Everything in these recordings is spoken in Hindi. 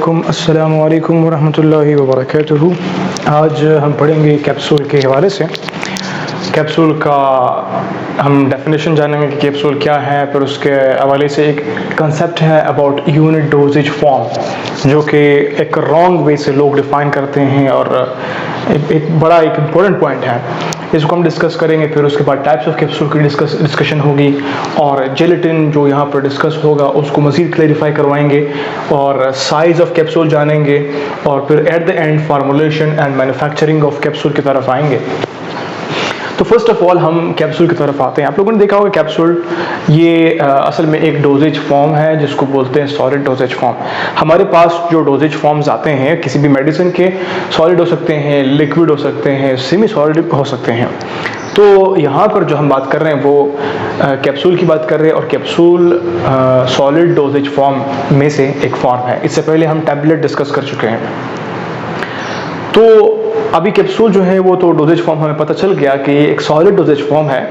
अस्सलामु अलैकुम वरहमतुल्लाहि वबरकातुहू। आज हम पढ़ेंगे कैप्सूल के हवाले से। कैप्सूल का हम डेफिनेशन जानेंगे कि कैप्सूल क्या है, फिर उसके हवाले से एक कंसेप्ट है अबाउट यूनिट डोजेज फॉर्म, जो कि एक रॉन्ग वे से लोग डिफ़ाइन करते हैं और एक बड़ा इम्पोर्टेंट पॉइंट है, इसको हम डिस्कस करेंगे। फिर उसके बाद टाइप्स ऑफ कैप्सूल की डिस्कशन होगी और जेलेटिन जो यहाँ पर डिस्कस होगा उसको मज़ीद क्लेरिफाई करवाएंगे और साइज़ ऑफ कैप्सूल जानेंगे और फिर at the end formulation and manufacturing of capsule की तरफ आएंगे। तो फर्स्ट ऑफ ऑल हम कैप्सूल की तरफ आते हैं। आप लोगों ने देखा होगा कैप्सूल ये असल में एक डोजेज फॉर्म है जिसको बोलते हैं सॉलिड डोजेज फॉर्म। हमारे पास जो डोजेज फॉर्म्स आते हैं किसी भी मेडिसिन के, सॉलिड हो सकते हैं, लिक्विड हो सकते हैं, सेमी सॉलिड हो सकते हैं। तो यहाँ पर जो हम बात कर रहे हैं वो कैप्सूल की बात कर रहे हैं और कैप्सूल सॉलिड डोजेज फॉर्म में से एक फॉर्म है। इससे पहले हम टैबलेट डिस्कस कर चुके हैं। तो अभी कैप्सूल जो है वो तो डोजेज फॉर्म हमें पता चल गया कि ये एक सॉलिड डोजेज फॉर्म है।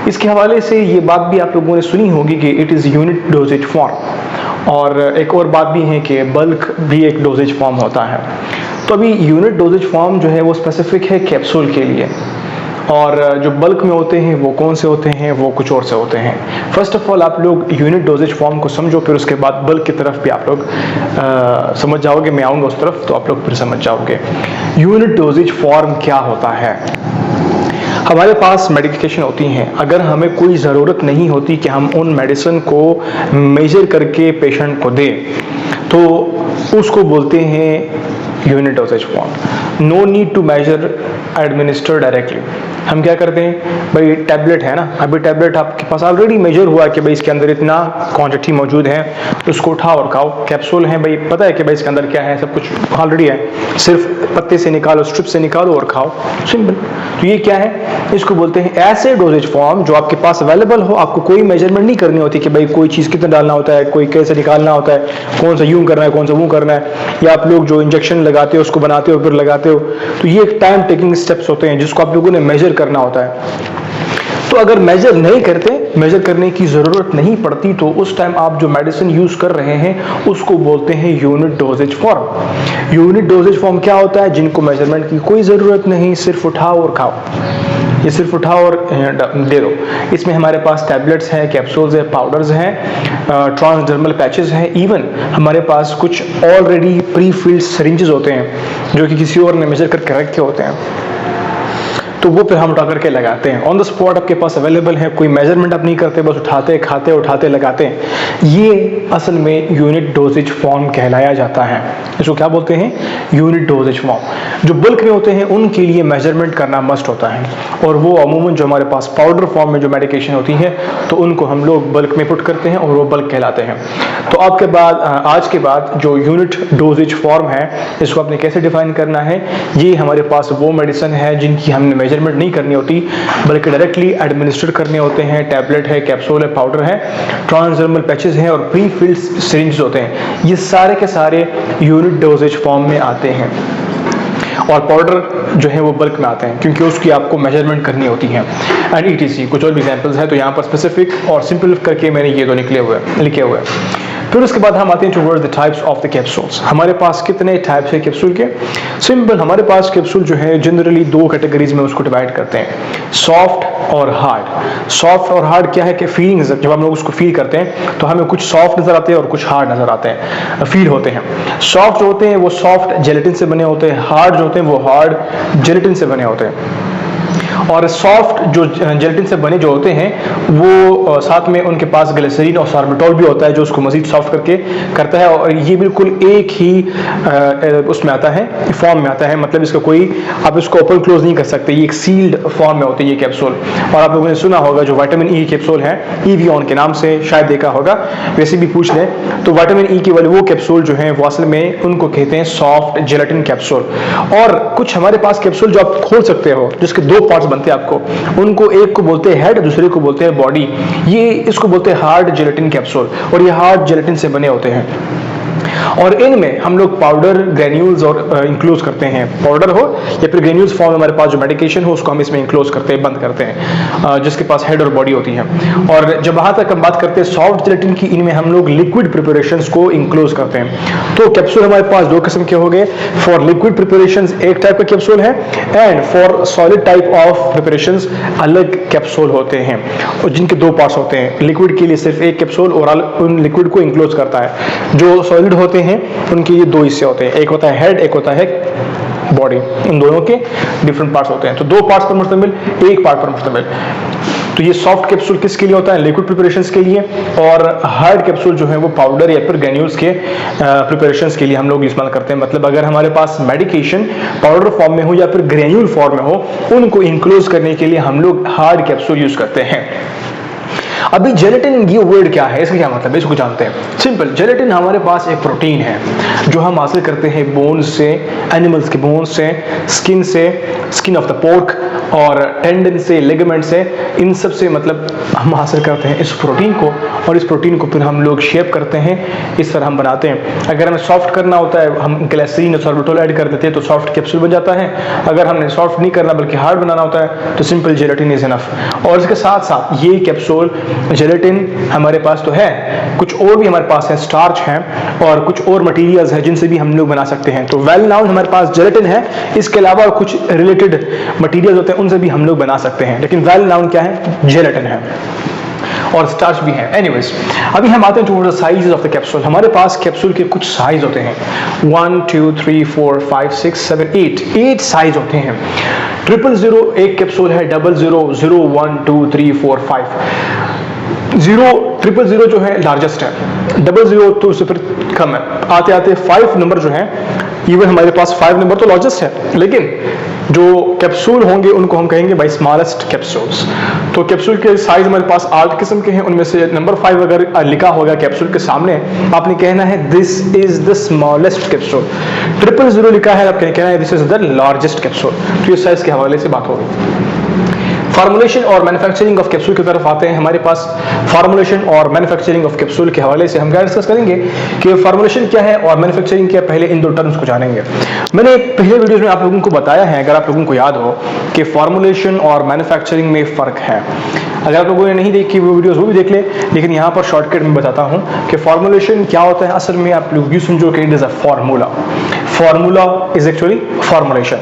इसके हवाले से ये बात भी आप लोगों ने सुनी होगी कि it is unit dosages form, और एक और बात भी है कि बल्क भी एक डोजेज फॉर्म होता है। तो अभी यूनिट डोजेज फॉर्म जो है वो स्पेसिफिक है कैप्सूल के लिए, और जो बल्क में होते हैं वो कौन से होते हैं, वो कुछ और से होते हैं। फर्स्ट ऑफ ऑल आप लोग यूनिट डोजेज फॉर्म को समझो, फिर उसके बाद बल्क की तरफ भी आप लोग समझ जाओगे। मैं आऊँगा उस तरफ तो आप लोग फिर समझ जाओगे यूनिट डोजेज फॉर्म क्या होता है। हमारे पास मेडिकेशन होती हैं, अगर हमें कोई ज़रूरत नहीं होती कि हम उन मेडिसिन को मेजर करके पेशेंट को दें तो उसको बोलते हैं unit dosages form. No need to measure administer directly. हम क्या करते हैं, भाई टैबलेट है ना, अभी टैबलेट आपके पास ऑलरेडी मेजर हुआ कि भाई इसके अंदर इतना क्वांटिटी मौजूद है, तो उसको उठाओ और खाओ। कैप्सूल है, भाई पता है कि भाई इसके अंदर क्या है, सब कुछ ऑलरेडी है, सिर्फ पत्ते से निकालो, स्ट्रिप से निकालो और खाओ, सिंपल। तो ये क्या है, इसको बोलते हैं ऐसे डोजेज फॉर्म जो आपके पास अवेलेबल हो, आपको कोई मेजरमेंट नहीं करनी होती कि भाई कोई चीज़ कितना डालना होता है, कोई कैसे निकालना होता है, कौन सा यूं करना है, कौन सा वो करना है, या आप लोग जो इंजेक्शन लगाते हो उसको बनाते हो फिर लगाते हो। तो ये एक टाइम टेकिंग स्टेप्स होते हैं जिसको आप लोगों ने मेजर करना होता है। तो अगर मेजर नहीं करते, मेजर करने की ज़रूरत नहीं पड़ती, तो उस टाइम आप जो मेडिसिन यूज़ कर रहे हैं उसको बोलते हैं unit dosages form. Unit dosages form क्या होता है, जिनको मेजरमेंट की कोई ज़रूरत नहीं, सिर्फ उठाओ और खाओ। ये सिर्फ उठाओ और दे दो। इसमें हमारे पास टैबलेट्स हैं, कैप्सूल्स हैं, पाउडर्स हैं, ट्रांसडर्मल पैचेस हैं, इवन हमारे पास कुछ ऑलरेडी प्री फिल्ड सिरिंजेस होते हैं जो कि किसी और ने मेजर करके रखे होते हैं, तो वो फिर हम उठा करके लगाते हैं। ऑन द स्पॉट आपके पास अवेलेबल है, कोई मेजरमेंट आप नहीं करते, बस उठाते खाते उठाते लगाते हैं। ये असल में यूनिट डोजेज फॉर्म कहलाया जाता है। इसको क्या बोलते हैं, यूनिट डोजेज फॉर्म। जो बल्क में होते हैं उनके लिए मेजरमेंट करना मस्ट होता है, और वो अमूमन जो हमारे पास पाउडर फॉर्म में जो मेडिकेशन होती है तो उनको हम लोग बल्क में पुट करते हैं और वो बल्क कहलाते हैं। तो आपके बाद आज के बाद जो यूनिट डोजेज फॉर्म है इसको आपने कैसे डिफाइन करना है, ये हमारे पास वो मेडिसिन है जिनकी हमने मेजरमेंट नहीं करनी होती बल्कि डायरेक्टली एडमिनिस्टर करने होते हैं। टैबलेट है, कैप्सूल है, पाउडर है, ट्रांसडर्मल पैचेस हैं और प्री फिल्ड सिरिंजेस होते हैं। ये सारे के सारे यूनिट डोजेज फॉर्म में आते हैं, और पाउडर जो है वो बल्क में आते हैं क्योंकि उसकी आपको मेजरमेंट करनी होती है। एंड ETC कुछ और भी एग्जांपल्स हैं, तो यहाँ पर स्पेसिफिक और सिंपल करके मैंने ये दो लिखे हुए हैं। फिर उसके बाद हम आते हैं towards the types of the capsules. हमारे पास कितने टाइप्स है कैप्सूल के, सिंपल हमारे पास कैप्सूल जो है जनरली दो कैटेगरीज में उसको डिवाइड करते हैं, सॉफ्ट और हार्ड। सॉफ्ट और हार्ड क्या है कि फीलिंग्स, जब हम लोग उसको फील करते हैं तो हमें कुछ सॉफ्ट नजर आते हैं और कुछ हार्ड नजर आते हैं, फील होते हैं। सॉफ्ट जो होते हैं वो सॉफ्ट जेलेटिन से बने होते हैं, हार्ड जो होते हैं वो हार्ड जेलेटिन से बने होते हैं। और सॉफ्ट जो जेलेटिन से बने जो होते हैं वो साथ में उनके पास ग्लिसरीन और सार्बिटॉल भी होता है जो उसको मजीद सॉफ्ट करके करता है, और ये बिल्कुल एक ही उसमें आता है, फॉर्म में आता है। मतलब इसका कोई आप इसको ओपन क्लोज नहीं कर सकते, ये एक सील्ड फॉर्म में होते हैं ये कैप्सूल। और आप लोगों ने सुना होगा जो विटामिन ई कैप्सूल है, EVON के नाम से शायद देखा होगा, वैसे भी पूछ लें तो विटामिन ई के वाले वो कैप्सूल जो है वो असल में उनको कहते हैं सॉफ्ट जेलेटिन कैप्सूल। और कुछ हमारे पास कैप्सूल जो आप खोल सकते हो जिसके दो पार्ट्स बनते हैं आपको, उनको एक को बोलते हैं हेड, दूसरे को बोलते हैं बॉडी। ये इसको बोलते हैं हार्ड जेलेटिन कैप्सूल, और ये हार्ड जेलेटिन से बने होते हैं। और इनमें हम लोग पाउडर, ग्रेन्यूल्स और इंक्लूड करते हैं। पाउडर हो या फिर ग्रेन्यूल्स फॉर्म में हमारे पास जो मेडिकेशन हो उसको हम इसमें इंक्लूड करते हैं, बंद करते हैं, जिसके पास हेड और बॉडी होती है। और जब वहां तक हम बात करते हैं सॉफ्ट जेलेटिन की, इनमें हम लोग लिक्विड प्रिपरेशंस को इंक्लूड करते हैं। तो कैप्सूल हमारे पास दो किस्म के हो गए। फॉर लिक्विड प्रिपरेशंस एक टाइप का कैप्सूल है, and for solid type of preparations अलग कैप्सूल होते हैं, और जिनके दो पार्ट्स होते हैं। लिक्विड के लिए सिर्फ एक कैप्सूल और उन लिक्विड को इंक्लूड करता है। जो सॉलिड होते हैं उनके ये दो हिस्से होते हैं, एक होता है हेड, एक होता है बॉडी। इन दोनों के डिफरेंट पार्ट्स होते हैं। तो दो पार्ट्स पर मुश्तमिल, एक पार्ट पर मुश्तमिल। तो ये सॉफ्ट कैप्सूल किसके लिए होता है? लिक्विड प्रिपरेशंस के लिए। और हार्ड कैप्सूल जो है वो पाउडर या फिर ग्रेन्यूल्स के प्रिपरेशंस के लिए हम लोग इस्तेमाल करते हैं। मतलब अगर हमारे पास मेडिकेशन पाउडर फॉर्म में हो या फिर ग्रेन्यूल फॉर्म में हो, उनको इंक्लूड करने के लिए हम लोग हार्ड कैप्सूल यूज करते हैं। अभी जेलेटिन ये वर्ड क्या है, इसका क्या मतलब है, इसको जानते हैं। सिंपल, जेलेटिन हमारे पास एक प्रोटीन है जो हम हासिल करते हैं बोन्स से, एनिमल्स के बोन्स से, स्किन ऑफ द पोर्क और टेंडन से, लिगामेंट से, इन सब से मतलब हम हासिल करते हैं इस प्रोटीन को। और इस प्रोटीन को फिर हम लोग शेप करते हैं, इस तरह हम बनाते हैं। अगर हमें सॉफ्ट करना होता है, हम ग्लिसरीन और सॉर्बिटोल ऐड कर देते हैं तो सॉफ्ट कैप्सूल बन जाता है। अगर हमने सॉफ्ट नहीं करना बल्कि हार्ड बनाना होता है तो सिंपल जेलेटिन इज इनफ। और इसके साथ साथ ये कैप्सूल जेलेटिन हमारे पास तो है, कुछ और भी हमारे पास है, स्टार्च है और कुछ और मटेरियल्स हैं जिनसे भी हम लोग बना सकते हैं। तो वेल नाउन हमारे पास जेलेटिन है, इसके अलावा कुछ रिलेटेड मटेरियल्स होते हैं उनसे भी हम लोग बना सकते हैं, लेकिन वेल नाउन क्या है? जेलेटिन है और स्टार्च भी है। एनीवेज, अभी हम आते हैं to the sizes of the capsule. हमारे पास कैप्सूल के कुछ साइज होते हैं, 1 2 3 4 5 6 7 8 साइज होते हैं। 000 एक कैप्सूल है, 00 0 1 2 3 4 5 0 जो है लार्जेस्ट है, 00 तो उससे फिर कम है। आते आते 5 नंबर जो है, इवन हमारे पास 5 नंबर तो लार्जेस्ट है, लेकिन जो कैप्सूल होंगे उनको हम कहेंगे भाई स्मॉलेस्ट कैप्सूल्स। तो कैप्सूल के साइज हमारे पास 8 किस्म के हैं, उनमें से नंबर 5 अगर लिखा होगा कैप्सूल के सामने, आपने कहना है this is the smallest capsule. 000 लिखा है, आपने कहना है this is the largest capsule. तो ये साइज के हवाले से बात होगी। फार्मूलेशन और मैन्युफैक्चरिंग ऑफ कैप्सूल की तरफ आते हैं। हमारे पास फार्मूलेशन और मैन्युफैक्चरिंग ऑफ कैप्सूल के हवाले से हम क्या डिस्कस करेंगे कि फार्मूलेशन क्या है और मैन्युफैक्चरिंग क्या है। पहले इन दो टर्म्स को जानेंगे। मैंने पहले वीडियोस में आप लोगों को बताया है, अगर आप लोगों को याद हो, कि फार्मूलेशन और मैन्युफैक्चरिंग में फ़र्क है। अगर आप लोगों ने नहीं देखी वो वीडियोस वो भी देख ले, लेकिन यहाँ पर शॉर्टकट में बताता हूँ कि फार्मूलेशन क्या होता है। असल में आप लोग यूँ समझो कि it is a formula. Formula is actually formulation.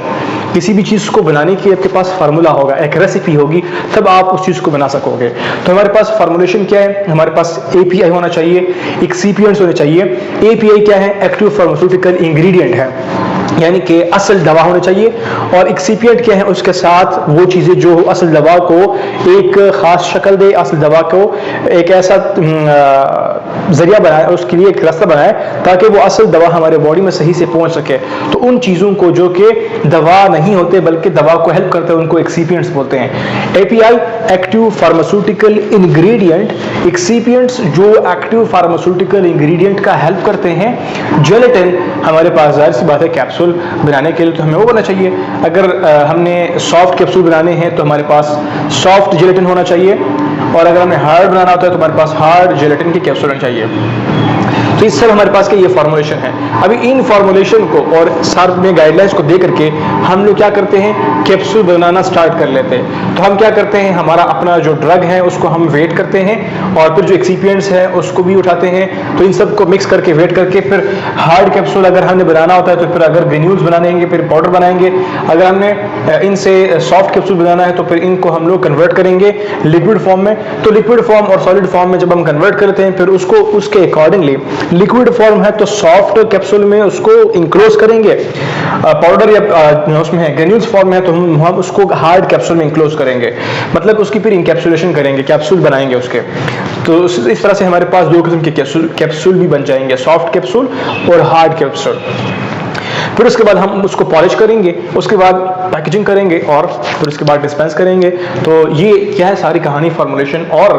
किसी भी चीज़ को बनाने की आपके पास फार्मूला होगा, एक रेसिपी होगी, तब आप उस चीज़ को बना सकोगे। तो हमारे पास फार्मूलेशन क्या है? हमारे पास एपीआई होना चाहिए, एक्सिपिएंट्स होने चाहिए। एपीआई क्या है? एक्टिव फार्मास्यूटिकल इंग्रेडिएंट है, यानी कि असल दवा होनी चाहिए। और एक्सिपिएंट क्या है? उसके साथ वो चीज़ें जो असल दवा को एक ख़ास शक्ल दे, असल दवा को एक ऐसा जरिया बनाए, उसके लिए एक रास्ता बनाए ताकि वो असल दवा हमारे बॉडी में सही से पहुंच सके। तो उन चीज़ों को जो कि दवा नहीं होते बल्कि दवा को हेल्प करते हैं, उनको एक्सिपिएंट्स बोलते हैं। API active pharmaceutical ingredient, excipients जो एक्टिव फार्मास्यूटिकल इंग्रेडिएंट का हेल्प करते हैं। जेलेटिन हमारे पास जाहिर सी बात है कैप्सूल बनाने के लिए तो हमें वो बनना चाहिए। अगर हमने सॉफ्ट कैप्सूल बनाने हैं तो हमारे पास सॉफ्ट जेलेटिन होना चाहिए, और अगर हमें हार्ड बनाना होता है तो हमारे पास हार्ड जेलेटिन की कैप्सूल होनी चाहिए। तो इस सब हमारे पास के ये फॉर्मूलेशन है। अभी इन फॉर्मूलेशन को और साथ में गाइडलाइंस को दे करके हम लोग क्या करते हैं? कैप्सूल बनाना स्टार्ट कर लेते हैं। तो हम क्या करते हैं? हमारा अपना जो ड्रग है उसको हम वेट करते हैं, और फिर जो एक्सिपिएंट्स है उसको भी उठाते हैं। तो इन सब को मिक्स करके वेट करके फिर हार्ड कैप्सूल अगर हमने बनाना होता है तो फिर अगर ग्रेन्यूल्स बनाएंगे, फिर पाउडर बनाएंगे। अगर हमने इनसे सॉफ्ट कैप्सूल बनाना है तो फिर इनको हम लोग कन्वर्ट करेंगे लिक्विड फॉर्म में। तो लिक्विड फॉर्म और सॉलिड फॉर्म में जब हम कन्वर्ट करते हैं फिर उसको उसके अकॉर्डिंगली, लिक्विड फॉर्म है तो सॉफ्ट कैप्सूल में उसको इंक्लोज करेंगे, पाउडर या उसमें है ग्रेन्यूल्स फॉर्म में है तो हम उसको हार्ड कैप्सूल में इंक्लोज करेंगे, मतलब उसकी फिर इंकैप्सुलेशन करेंगे, कैप्सूल बनाएंगे उसके। तो इस तरह से हमारे पास दो किस्म के कैप्सूल भी बन जाएंगे, सॉफ्ट कैप्सूल और हार्ड कैप्सूल। फिर उसके बाद हम उसको पॉलिश करेंगे, उसके बाद पैकेजिंग करेंगे और फिर उसके बाद डिस्पेंस करेंगे। तो ये क्या है सारी कहानी फॉर्मुलेशन और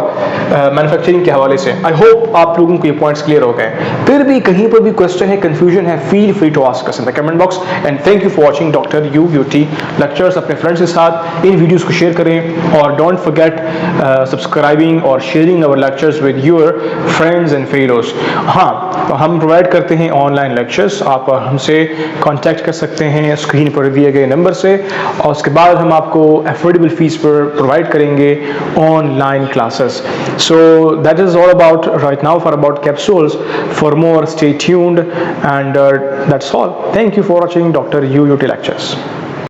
मैन्युफैक्चरिंग के हवाले से। आई होप आप लोगों को ये पॉइंट्स क्लियर हो गए। फिर भी कहीं पर भी क्वेश्चन है, कंफ्यूजन है, feel free to ask us in the comment box. And thank you for watching doctor UUT lectures. अपने फ्रेंड्स के साथ इन वीडियोस को शेयर करें और डोंट फॉरगेट सब्सक्राइबिंग और sharing our lectures with your friends and fellows. हाँ, तो हम प्रोवाइड करते हैं ऑनलाइन लेक्चर्स। आप हमसे कांटेक्ट कर सकते हैं स्क्रीन पर दिए गए नंबर से, और उसके बाद हम आपको अफोर्डेबल फीस पर प्रोवाइड करेंगे online classes. So that is all about right now for about capsules. For more, stay tuned, and that's all. Thank you for watching Dr. UUT lectures.